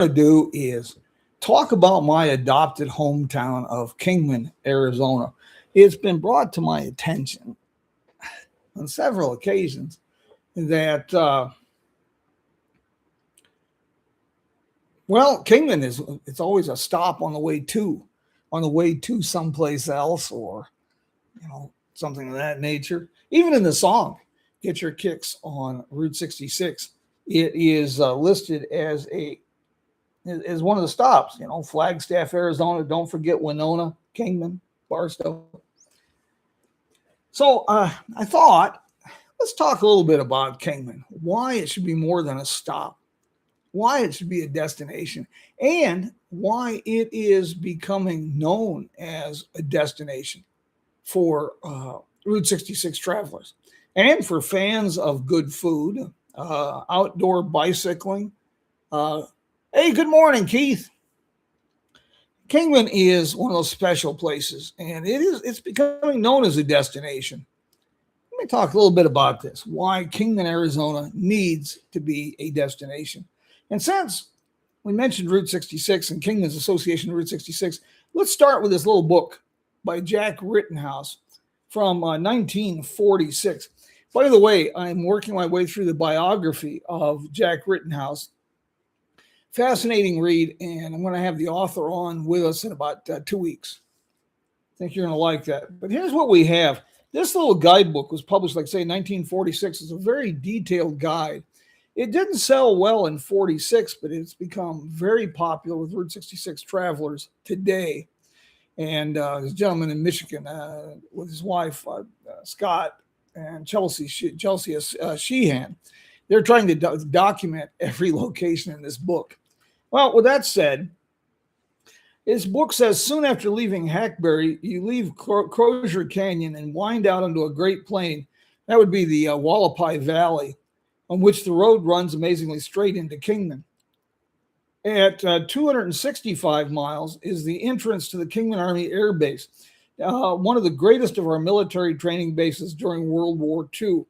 to do is talk about my adopted hometown of Kingman, Arizona. It's been brought to my attention on several occasions that, Kingman it's always a stop on the way to someplace else, or something of that nature. Even in the song, "Get Your Kicks on Route 66," it is listed as one of the stops. Flagstaff, Arizona. Don't forget Winona, Kingman, Barstow. So I thought, let's talk a little bit about Kingman, why it should be more than a stop, why it should be a destination, and why it is becoming known as a destination for Route 66 travelers and for fans of good food, outdoor bicycling. Uh, hey, good morning, Keith. Kingman is one of those special places, and it's becoming known as a destination. Let me talk a little bit about this, why Kingman, Arizona needs to be a destination. And since we mentioned Route 66 and Kingman's association with Route 66, let's start with this little book by Jack Rittenhouse from 1946. By the way, I'm working my way through the biography of Jack Rittenhouse. Fascinating read, and I'm going to have the author on with us in about 2 weeks. I think you're going to like that. But here's what we have. This little guidebook was published, like say, 1946. It's a very detailed guide. It didn't sell well in 46, but it's become very popular with Route 66 travelers today. And this gentleman in Michigan with his wife, Scott, and Chelsea Sheehan, they're trying to document every location in this book. Well, with that said, his book says, soon after leaving Hackberry, you leave Crozier Canyon and wind out into a great plain. That would be the Wallapai Valley, on which the road runs amazingly straight into Kingman. At 265 miles is the entrance to the Kingman Army Air Base, one of the greatest of our military training bases during World War II.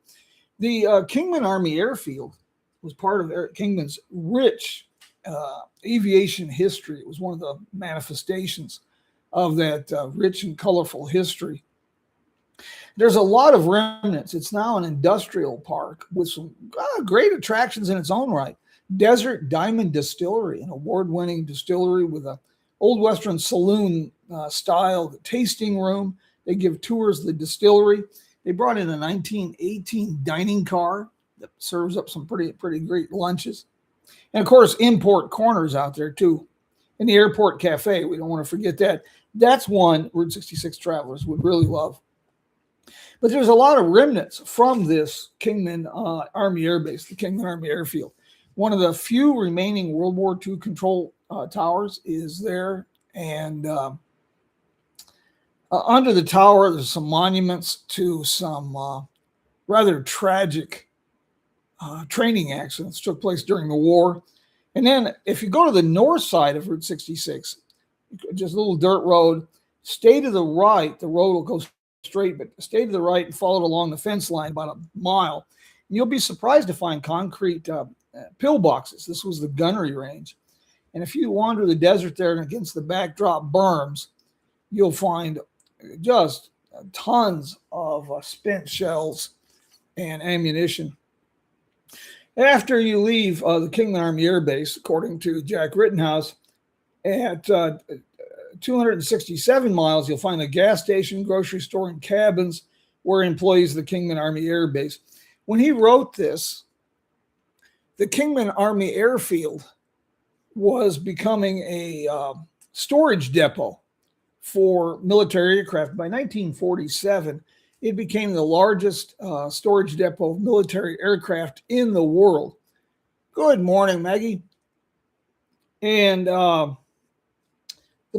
The Kingman Army Airfield was part of Kingman's rich aviation history. It was one of the manifestations of that rich and colorful history. There's a lot of remnants. It's now an industrial park with some great attractions in its own right. Desert Diamond Distillery, an award-winning distillery with a old Western saloon style tasting room. They give tours of the distillery. They brought in a 1918 dining car that serves up some pretty great lunches. And, of course, Import Corners out there, too. And the Airport Cafe, we don't want to forget that. That's one Route 66 travelers would really love. But there's a lot of remnants from this Kingman Army Air Base, the Kingman Army Airfield. One of the few remaining World War II control towers is there. And under the tower, there's some monuments to some rather tragic training accidents took place during the war. And then if you go to the north side of Route 66, just a little dirt road, stay to the right, the road will go straight, but stay to the right and follow it along the fence line about a mile. You'll be surprised to find concrete pillboxes. This was the gunnery range. And if you wander the desert there and against the backdrop berms, you'll find just tons of spent shells and ammunition. After you leave the Kingman Army Air Base, according to Jack Rittenhouse, at 267 miles, you'll find a gas station, grocery store, and cabins where employees of the Kingman Army Air Base. When he wrote this, the Kingman Army Airfield was becoming a storage depot for military aircraft. By 1947, it became the largest storage depot of military aircraft in the world. Good morning, Maggie. And the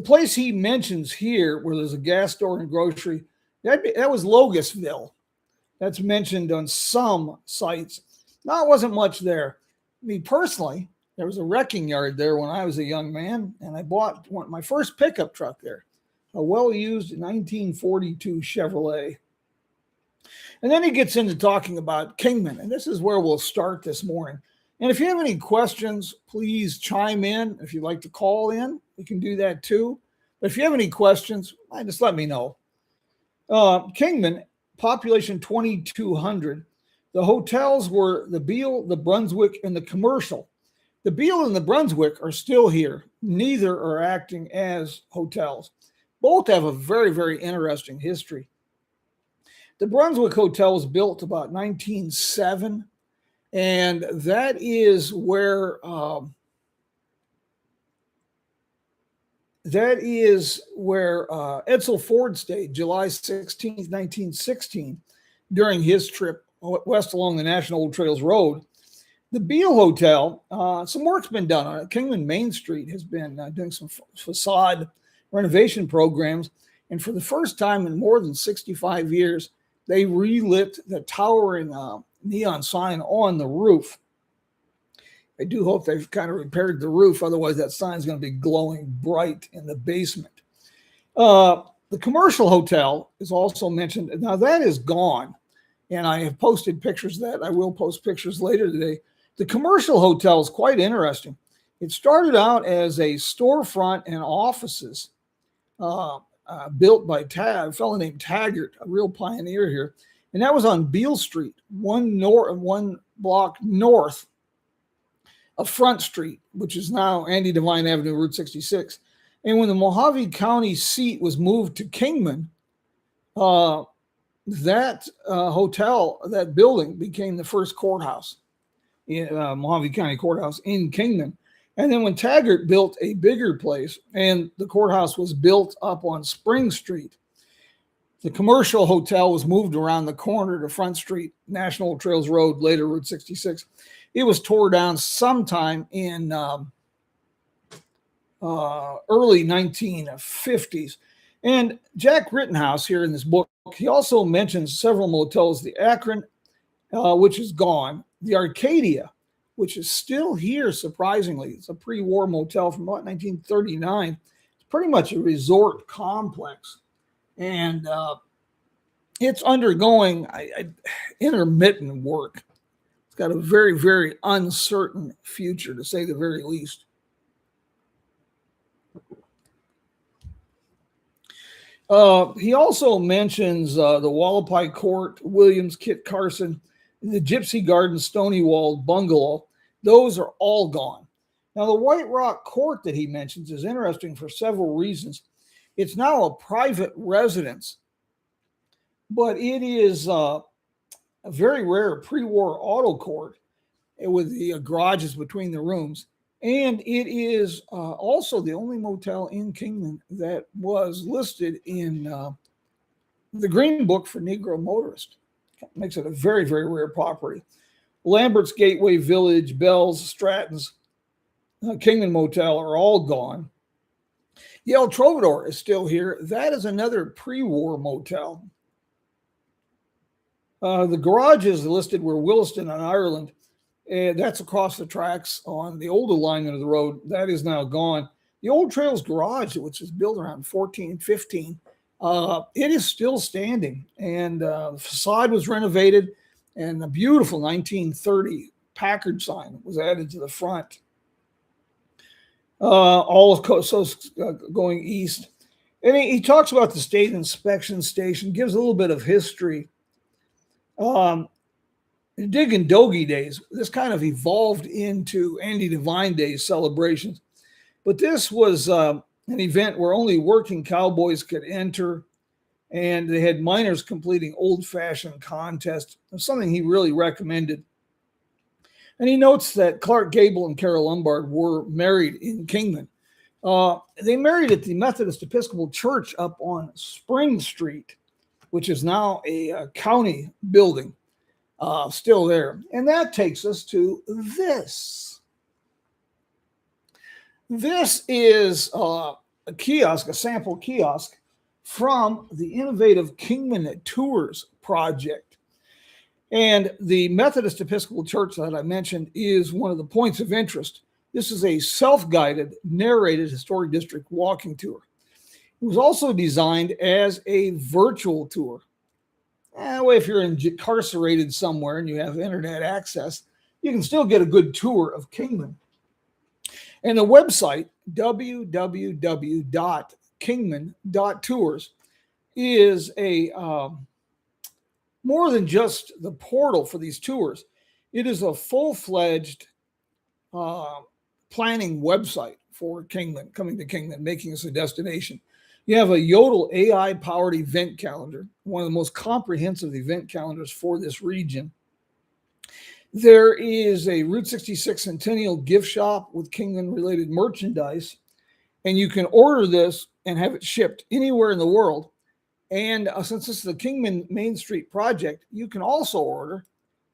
place he mentions here, where there's a gas store and grocery, that was Logusville. That's mentioned on some sites. No, it wasn't much there. Me personally, there was a wrecking yard there when I was a young man, and I bought my first pickup truck there, a well-used 1942 Chevrolet. And then he gets into talking about Kingman, and this is where we'll start this morning. And if you have any questions, please chime in. If you'd like to call in, you can do that too. But if you have any questions, just let me know. Kingman, population 2,200. The hotels were the Beale, the Brunswick, and the Commercial. The Beale and the Brunswick are still here. Neither are acting as hotels. Both have a very, very interesting history. The Brunswick Hotel was built about 1907, and that is where Edsel Ford stayed, July 16th, 1916, during his trip west along the National Old Trails Road. The Beale Hotel, some work's been done on it. Kingman Main Street has been doing some facade renovation programs. And for the first time in more than 65 years, they relit the towering neon sign on the roof. I do hope they've kind of repaired the roof. Otherwise, that sign's going to be glowing bright in the basement. The Commercial Hotel is also mentioned. Now, that is gone. And I have posted pictures of that. I will post pictures later today. The Commercial Hotel is quite interesting. It started out as a storefront and offices built by a fellow named Taggart, a real pioneer here. And that was on Beale Street, one block north of Front Street, which is now Andy Devine Avenue, Route 66. And when the Mojave County seat was moved to Kingman, that hotel, that building became the first courthouse, Mojave County Courthouse in Kingman. And then when Taggart built a bigger place and the courthouse was built up on Spring Street, the Commercial Hotel was moved around the corner to Front Street, National Trails Road, later Route 66. It was tore down sometime in early 1950s. And Jack Rittenhouse here in this book, he also mentions several motels, the Akron, which is gone, the Arcadia, which is still here, surprisingly. It's a pre-war motel from about 1939. It's pretty much a resort complex. And it's undergoing intermittent work. It's got a very, very uncertain future, to say the very least. He also mentions the Wallapai Court, Williams, Kit Carson, the Gypsy Garden, Stony Walled Bungalow. Those are all gone. Now, the White Rock Court that he mentions is interesting for several reasons. It's now a private residence, but it is a very rare pre-war auto court with the garages between the rooms. And it is also the only motel in Kingman that was listed in the Green Book for Negro Motorists. Makes it a very, very rare property. Lambert's Gateway Village, Bell's, Stratton's, Kingman Motel are all gone. The El Trovador is still here. That is another pre-war motel. The garages listed were Williston and Ireland. That's across the tracks on the old alignment of the road. That is now gone. The Old Trails Garage, which was built around 1415, it is still standing. And the facade was renovated, and a beautiful 1930 Packard sign was added to the front. Going east. And he talks about the state inspection station, gives a little bit of history. Dig and Dogie days, this kind of evolved into Andy Devine Days celebrations. But this was an event where only working cowboys could enter, and they had miners completing old-fashioned contests, something he really recommended. And he notes that Clark Gable and Carol Lombard were married in Kingman. They married at the Methodist Episcopal Church up on Spring Street, which is now a county building. Still there. And that takes us to this. This is a kiosk, a sample kiosk from the innovative Kingman Tours project. And the Methodist Episcopal Church that I mentioned is one of the points of interest. This is a self-guided, narrated historic district walking tour. It was also designed as a virtual tour. That way, if you're incarcerated somewhere and you have internet access, you can still get a good tour of Kingman. And the website, www.kingman.tours, is a more than just the portal for these tours. It is a full-fledged planning website for Kingman, coming to Kingman, making us a destination. You have a Yodel AI-powered event calendar, one of the most comprehensive event calendars for this region. There is a Route 66 Centennial gift shop with Kingman-related merchandise, and you can order this and have it shipped anywhere in the world. And since this is the Kingman Main Street project, you can also order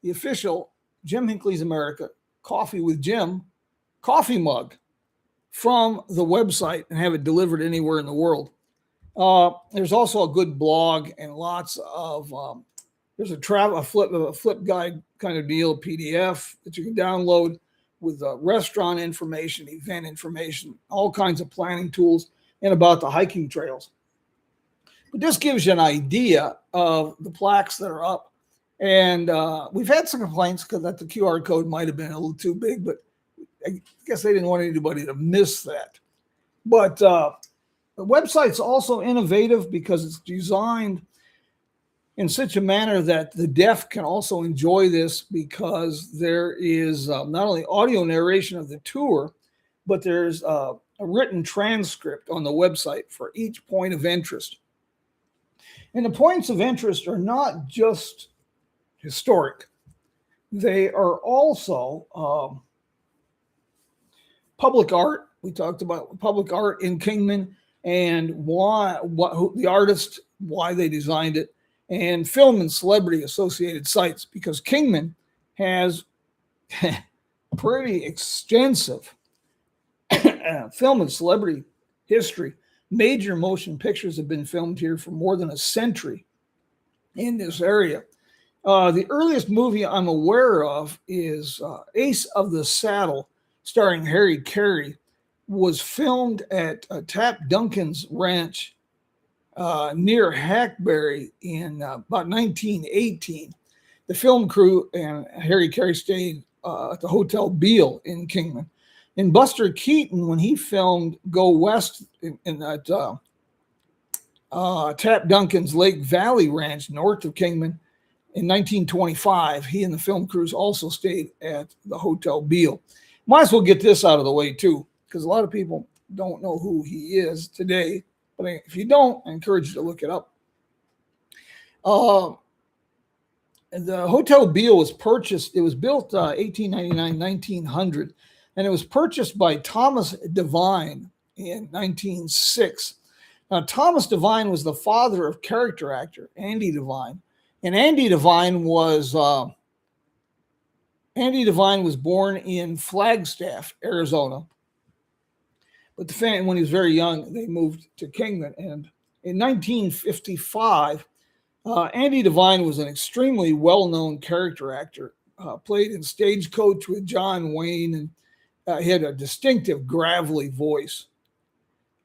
the official Jim Hinckley's America Coffee with Jim coffee mug from the website and have it delivered anywhere in the world. There's also a good blog and lots of there's a flip guide kind of deal, PDF that you can download with restaurant information, event information, all kinds of planning tools, and about the hiking trails. But this gives you an idea of the plaques that are up. And we've had some complaints because that the QR code might have been a little too big, but I guess they didn't want anybody to miss that. But the website's also innovative because it's designed in such a manner that the deaf can also enjoy this, because there is not only audio narration of the tour, but there's a written transcript on the website for each point of interest. And the points of interest are not just historic. They are also public art. We talked about public art in Kingman and who the artist, why they designed it, and film and celebrity associated sites, because Kingman has pretty extensive film and celebrity history. Major motion pictures have been filmed here for more than a century in this area. The earliest movie I'm aware of is Ace of the Saddle, starring Harry Carey, was filmed at Tap Duncan's ranch near Hackberry in about 1918. The film crew and Harry Carey stayed at the Hotel Beale in Kingman. And Buster Keaton, when he filmed Go West in that Tap Duncan's Lake Valley Ranch north of Kingman in 1925, he and the film crews also stayed at the Hotel Beale. Might as well get this out of the way too, because a lot of people don't know who he is today. But if you don't, I encourage you to look it up. The Hotel Beale was purchased. It was built 1899, 1900. And it was purchased by Thomas Devine in 1906. Now, Thomas Devine was the father of character actor Andy Devine. And Andy Devine was born in Flagstaff, Arizona. But when he was very young, they moved to Kingman. And in 1955, Andy Devine was an extremely well-known character actor, played in Stagecoach with John Wayne, and he had a distinctive gravelly voice.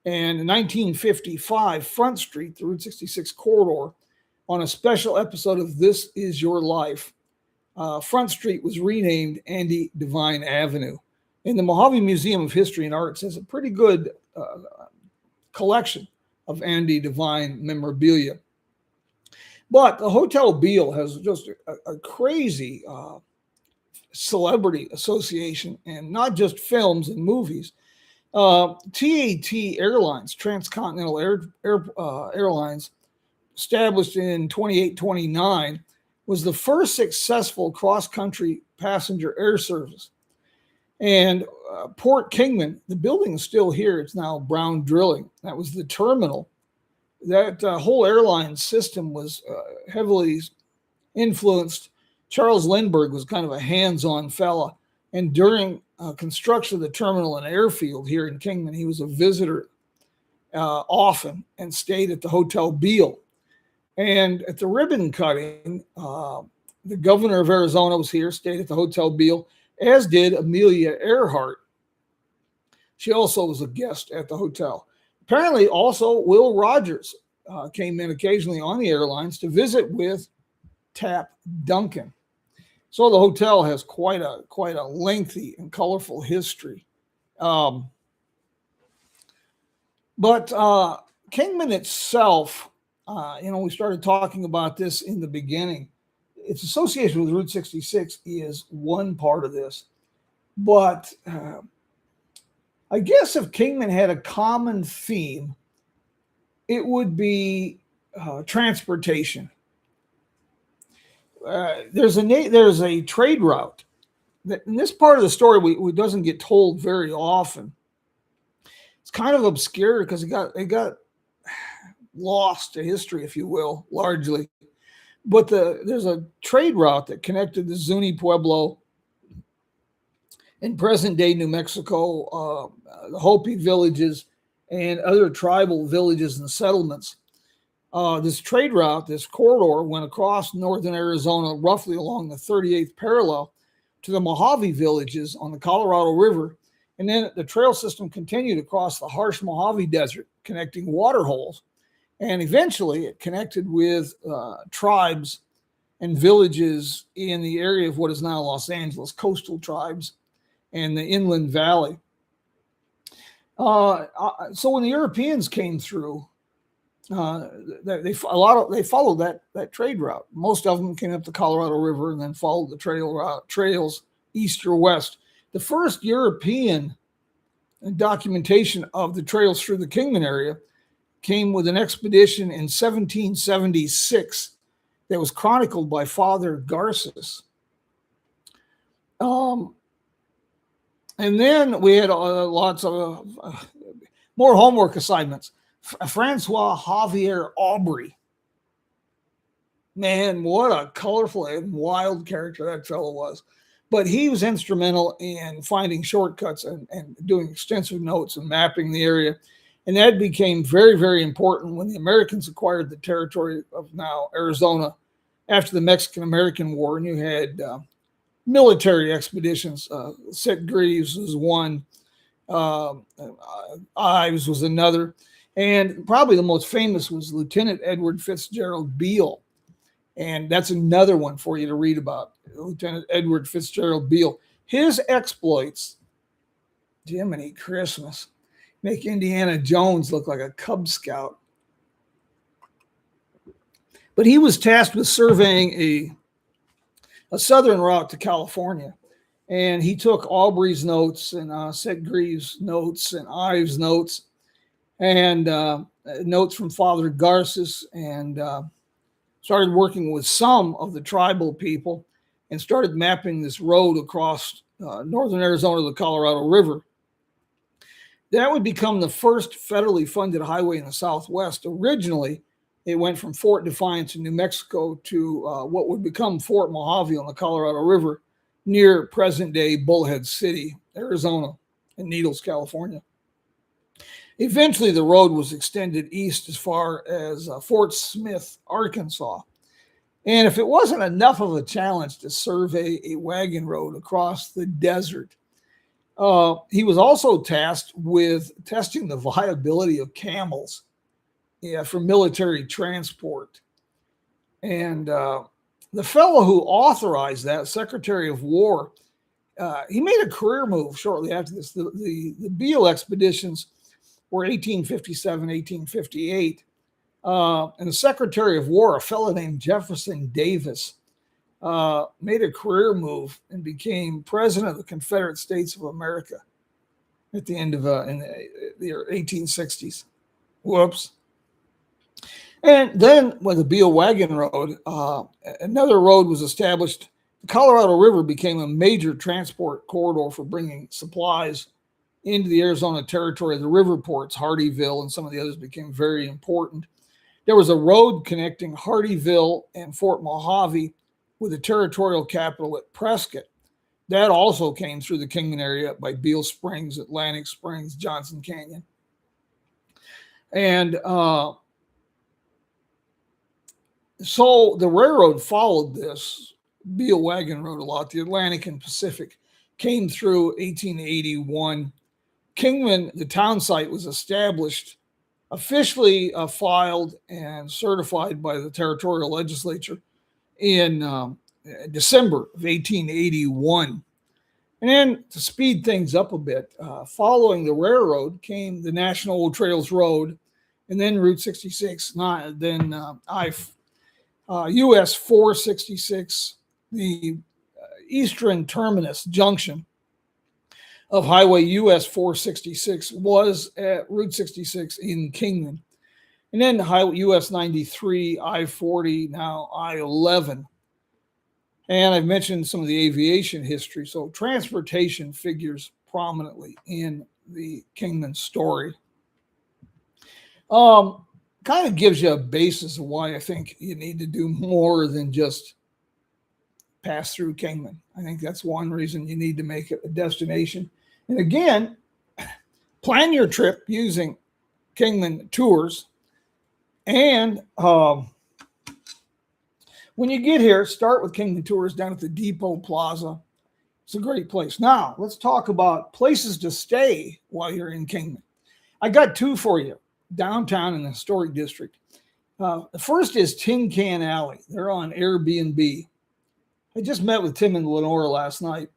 And in 1955, Front Street, the Route 66 corridor, on a special episode of This Is Your Life, Front Street was renamed Andy Devine Avenue. And the Mojave Museum of History and Arts has a pretty good collection of Andy Devine memorabilia. But the Hotel Beale has just a crazy celebrity association, and not just films and movies. TAT Airlines, Transcontinental Airlines, established in 2829, was the first successful cross-country passenger air service. And Port Kingman, the building is still here. It's now Brown Drilling. That was the terminal. That whole airline system was heavily influenced. Charles Lindbergh was kind of a hands-on fella. And during construction of the terminal and airfield here in Kingman, he was a visitor often and stayed at the Hotel Beale. And at the ribbon cutting, the governor of Arizona was here, stayed at the Hotel Beale, as did Amelia Earhart. She also was a guest at the hotel. Apparently, also Will Rogers came in occasionally on the airlines to visit with Tap Duncan. So the hotel has quite a lengthy and colorful history. Um, but Kingman itself, we started talking about this in the beginning. Its association with Route 66 is one part of this, but I guess if Kingman had a common theme, it would be transportation. There's a trade route that in this part of the story we doesn't get told very often. It's kind of obscure because it got lost to history, if you will, largely. But there's a trade route that connected the Zuni Pueblo in present day New Mexico, the Hopi villages, and other tribal villages and settlements. This trade route, this corridor, went across northern Arizona, roughly along the 38th parallel to the Mojave villages on the Colorado River. And then the trail system continued across the harsh Mojave Desert, connecting water holes. And eventually it connected with tribes and villages in the area of what is now Los Angeles, coastal tribes and the Inland Valley. So when the Europeans came through, they followed that trade route. Most of them came up the Colorado River and then followed the trails east or west. The first European documentation of the trails through the Kingman area came with an expedition in 1776 that was chronicled by Father Garces. And then we had lots of more homework assignments. Francois Javier Aubry. Man, what a colorful and wild character that fellow was. But he was instrumental in finding shortcuts and doing extensive notes and mapping the area. And that became very, very important when the Americans acquired the territory of now Arizona after the Mexican-American War. And you had military expeditions. Set Greaves was one. Ives was another. And probably the most famous was Lieutenant Edward Fitzgerald Beale. And that's another one for you to read about, Lieutenant Edward Fitzgerald Beale. His exploits, Jiminy Christmas, make Indiana Jones look like a Cub Scout. But he was tasked with surveying a southern route to California. And he took Aubrey's notes and Set Greaves' notes and Ives' notes and notes from Father Garces and started working with some of the tribal people and started mapping this road across northern Arizona to the Colorado River. That would become the first federally funded highway in the Southwest. Originally, it went from Fort Defiance in New Mexico to what would become Fort Mojave on the Colorado River near present-day Bullhead City, Arizona, and Needles, California. Eventually, the road was extended east as far as Fort Smith, Arkansas. And if it wasn't enough of a challenge to survey a wagon road across the desert, he was also tasked with testing the viability of camels for military transport. And the fellow who authorized that, Secretary of War, he made a career move shortly after this. The Beale expeditions were 1857, 1858. And the Secretary of War, a fellow named Jefferson Davis, made a career move and became president of the Confederate States of America at the end of in the 1860s. Whoops. And then with the Beale Wagon Road, another road was established. The Colorado River became a major transport corridor for bringing supplies into the Arizona territory. The river ports, Hardyville and some of the others, became very important. There was a road connecting Hardyville and Fort Mojave with the territorial capital at Prescott. That also came through the Kingman area by Beale Springs, Atlantic Springs, Johnson Canyon. And so the railroad followed this Beale Wagon Road a lot. The Atlantic and Pacific came through 1881. Kingman, the town site, was established, officially filed and certified by the territorial legislature in December of 1881. And then to speed things up a bit, following the railroad came the National Old Trails Road, and then Route 66, then US 466, the eastern terminus junction of Highway US 466 was at Route 66 in Kingman. And then Highway US 93, I-40, now I-11. And I've mentioned some of the aviation history. So transportation figures prominently in the Kingman story. Kind of gives you a basis of why I think you need to do more than just pass through Kingman. I think that's one reason you need to make it a destination. And again, plan your trip using Kingman Tours. And when you get here, start with Kingman Tours down at the Depot Plaza. It's a great place. Now, let's talk about places to stay while you're in Kingman. I got two for you, downtown in the historic district. The first is Tin Can Alley. They're on Airbnb. I just met with Tim and Lenora last night.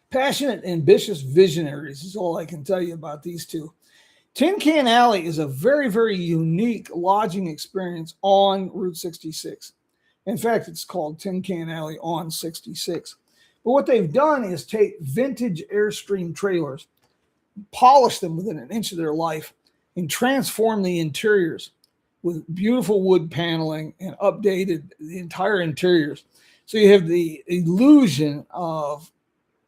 Passionate, ambitious visionaries is all I can tell you about these two. Tin Can Alley is a very, very unique lodging experience on Route 66. In fact, it's called Tin Can Alley on 66. But what they've done is take vintage Airstream trailers, polish them within an inch of their life, and transform the interiors with beautiful wood paneling and updated the entire interiors. So you have the illusion of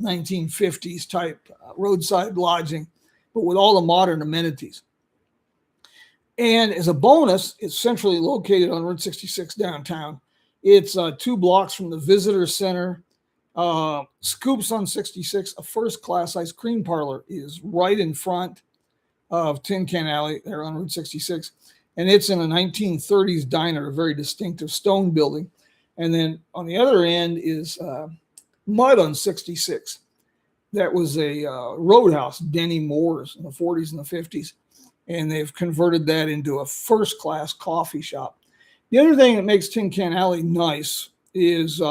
1950s type roadside lodging, but with all the modern amenities. And as a bonus, it's centrally located on Route 66 downtown. It's 2 blocks from the visitor center. Scoops on 66, a first-class ice cream parlor is right in front of Tin Can Alley there on Route 66. And it's in a 1930s diner, a very distinctive stone building. And then on the other end is Mud on 66. That was a roadhouse, Denny Moore's, in the 40s and the 50s. And they've converted that into a first-class coffee shop. The other thing that makes Tin Can Alley nice is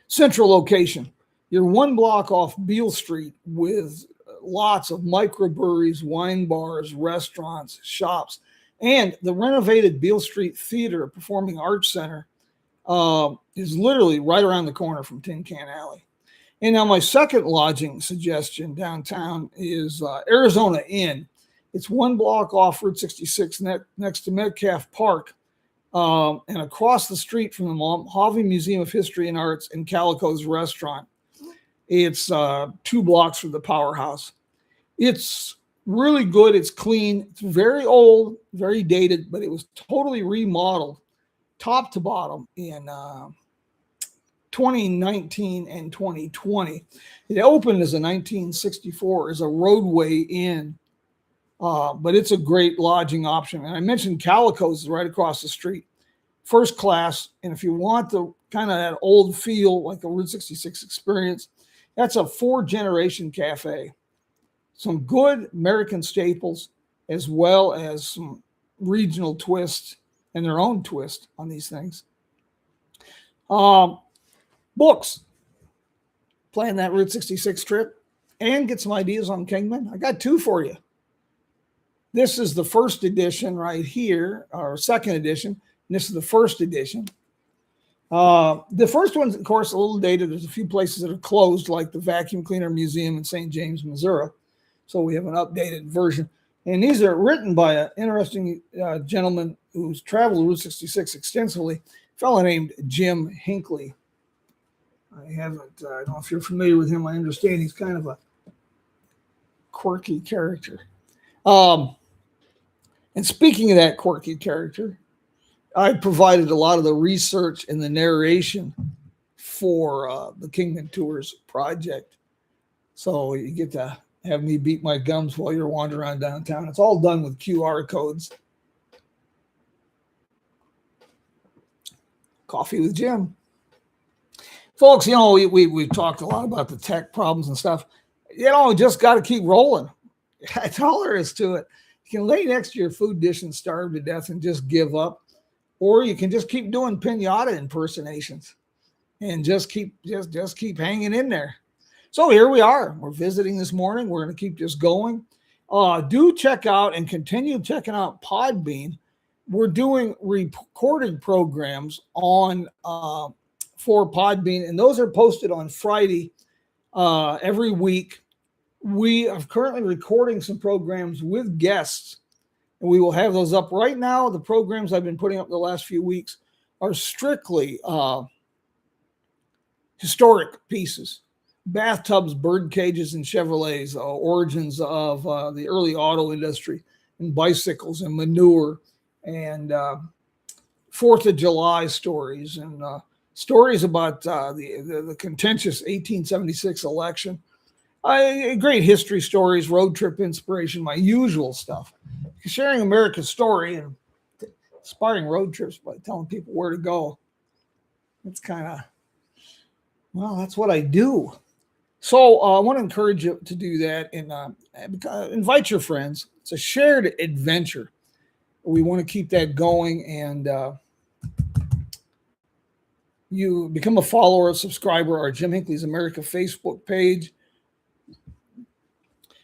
central location. You're 1 block off Beale Street with lots of microbreweries, wine bars, restaurants, shops. And the renovated Beale Street Theater, Performing Arts Center, is literally right around the corner from Tin Can Alley. And now my second lodging suggestion downtown is Arizona Inn. It's 1 block off Route 66 next to Metcalf Park and across the street from the Mojave Museum of History and Arts and Calico's restaurant. It's 2 blocks from the Powerhouse. It's really good. It's clean. It's very old, very dated, but it was totally remodeled top to bottom in 2019 and 2020. It opened as a 1964 as a roadway inn, but it's a great lodging option. And I mentioned Calico's is right across the street, first class. And if you want the kind of that old feel, like a Route 66 experience, that's a 4-generation cafe. Some good American staples, as well as some regional twists and their own twist on these things. Books. Plan that Route 66 trip and get some ideas on Kingman. I got 2 for you. This is the first edition right here, or second edition. And this is the first edition. The first one's, of course, a little dated. There's a few places that are closed, like the Vacuum Cleaner Museum in St. James, Missouri. So we have an updated version. And these are written by an interesting gentleman who's traveled Route 66 extensively, a fellow named Jim Hinckley. I don't know if you're familiar with him. I understand he's kind of a quirky character. And speaking of that quirky character, I provided a lot of the research and the narration for the Kingman Tours project. So you get to have me beat my gums while you're wandering around downtown. It's all done with QR codes. Coffee with Jim. Folks, you know, we've talked a lot about the tech problems and stuff. You know, just got to keep rolling. That's all there is to it. You can lay next to your food dish and starve to death and just give up. or you can just keep doing pinata impersonations and just keep hanging in there. So here we are. We're visiting this morning. We're going to keep this going. Do check out and continue checking out Podbean. We're doing recorded programs on for Podbean, and those are posted on Friday every week. We are currently recording some programs with guests, and we will have those up right now. The programs I've been putting up the last few weeks are strictly historic pieces. Bathtubs, bird cages, and Chevrolets, origins of the early auto industry, and bicycles and manure, and 4th of July stories, and stories about the contentious 1876 election. Great history stories, road trip inspiration, my usual stuff. Sharing America's story and inspiring road trips by telling people where to go. It's kind of, well, that's what I do. So I want to encourage you to do that and invite your friends. It's a shared adventure. We want to keep that going, and you become a follower, a subscriber, our Jim Hinckley's America Facebook page.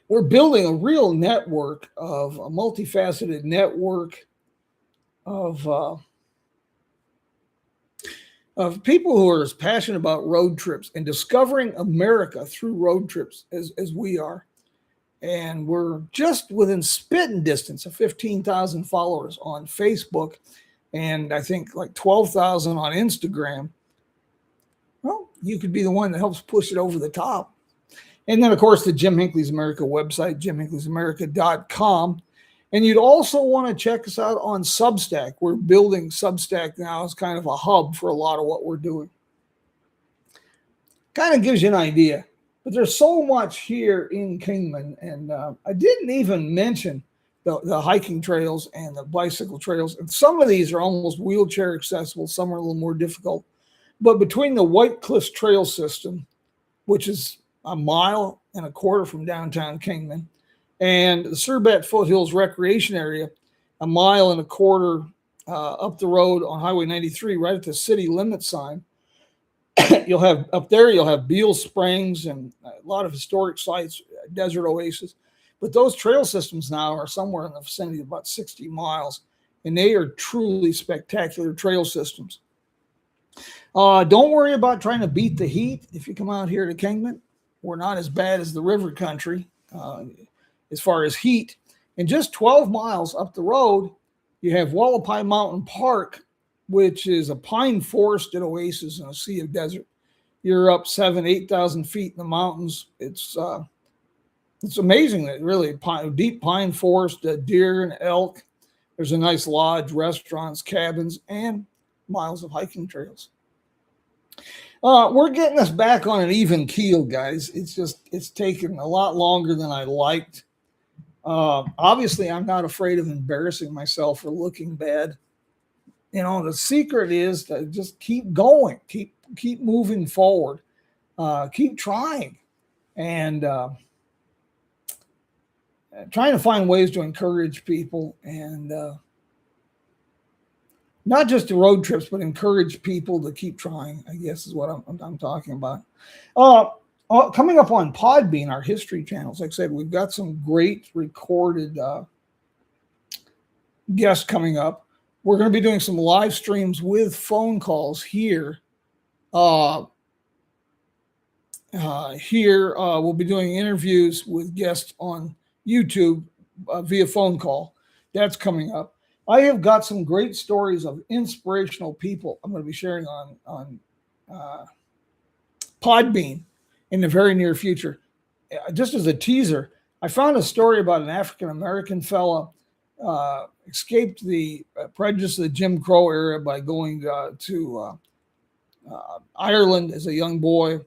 We're building a real network of a multifaceted network of people who are as passionate about road trips and discovering America through road trips as we are. And we're just within spitting distance of 15,000 followers on Facebook, and I think like 12,000 on Instagram. Well, you could be the one that helps push it over the top. And then, of course, the Jim Hinckley's America website, jimhinckley'samerica.com. And you'd also want to check us out on Substack. We're building Substack now as kind of a hub for a lot of what we're doing. Kind of gives you an idea. But there's so much here in Kingman. And I didn't even mention the hiking trails and the bicycle trails. And some of these are almost wheelchair accessible. Some are a little more difficult. But between the White Cliffs Trail System, which is a 1.25 miles from downtown Kingman, and the Surbat Foothills Recreation Area, 1.25 miles up the road on Highway 93, right at the city limit sign. You'll have Beale Springs and a lot of historic sites, desert oasis. But those trail systems now are somewhere in the vicinity of about 60 miles, and they are truly spectacular trail systems. Don't worry about trying to beat the heat if you come out here to Kingman. We're not as bad as the river country as far as heat. And just 12 miles up the road, you have Wallapai Mountain Park, which is a pine forested oasis in a sea of desert. You're up 8,000 feet in the mountains. It's amazing that really deep pine forest, deer and elk. There's a nice lodge, restaurants, cabins, and miles of hiking trails. We're getting us back on an even keel, guys. It's taken a lot longer than I liked. Obviously, I'm not afraid of embarrassing myself or looking bad. You know, the secret is to just keep going, keep moving forward, keep trying, and trying to find ways to encourage people, and not just the road trips, but encourage people to keep trying, I guess is what I'm talking about. Coming up on Podbean, our history channels, like I said, we've got some great recorded guests coming up. We're going to be doing some live streams with phone calls here. We'll be doing interviews with guests on YouTube via phone call. That's coming up. I have got some great stories of inspirational people I'm going to be sharing on Podbean in the very near future. Just as a teaser, I found a story about an African-American fella escaped the prejudice of the Jim Crow era by going to Ireland as a young boy,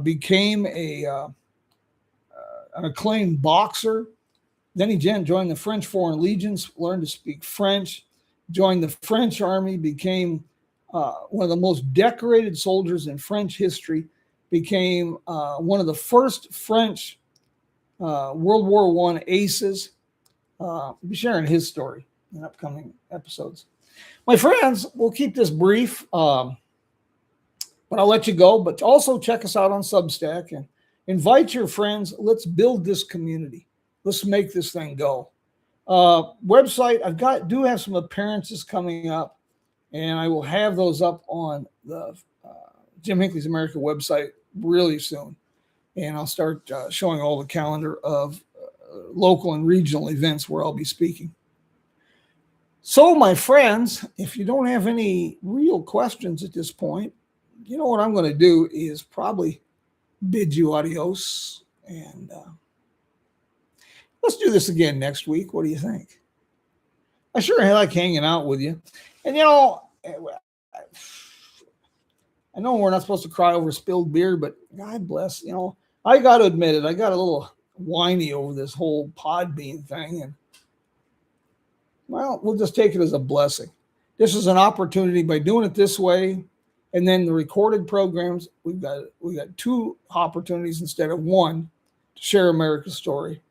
became an acclaimed boxer. Then he joined the French Foreign Legions, learned to speak French, joined the French Army, became one of the most decorated soldiers in French history, became one of the first French World War I aces. I'll be sharing his story in upcoming episodes. My friends, we'll keep this brief, but I'll let you go. But also check us out on Substack and invite your friends. Let's build this community. Let's make this thing go. Website, do have some appearances coming up, and I will have those up on the Jim Hinckley's America website really soon. And I'll start showing all the calendar of local and regional events where I'll be speaking. So, my friends, if you don't have any real questions at this point, you know what I'm going to do is probably bid you adios. And let's do this again next week. What do you think? I sure like hanging out with you. And, you know, I know we're not supposed to cry over spilled beer, but God bless, you know, I got to admit it. I got a little whiny over this whole Podbean thing. And, well, we'll just take it as a blessing. This is an opportunity by doing it this way. And then the recorded programs, we got 2 opportunities instead of 1 to share America's story.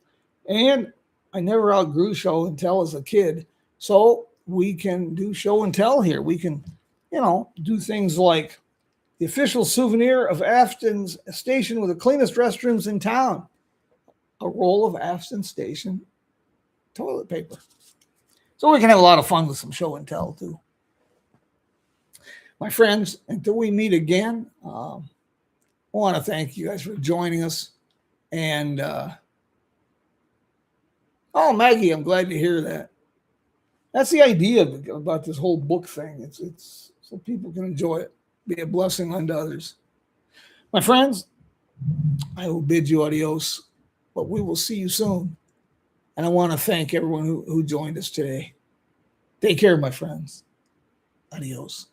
And I never outgrew show and tell as a kid. So we can do show and tell here. We can, you know, do things like the official souvenir of Afton's Station with the cleanest restrooms in town. A roll of Afton Station toilet paper. So we can have a lot of fun with some show and tell too. My friends, until we meet again, I want to thank you guys for joining us. And, oh, Maggie, I'm glad to hear that. That's the idea about this whole book thing. It's so people can enjoy it, be a blessing unto others. My friends, I will bid you adios, but we will see you soon. And I want to thank everyone who joined us today. Take care, my friends. Adios.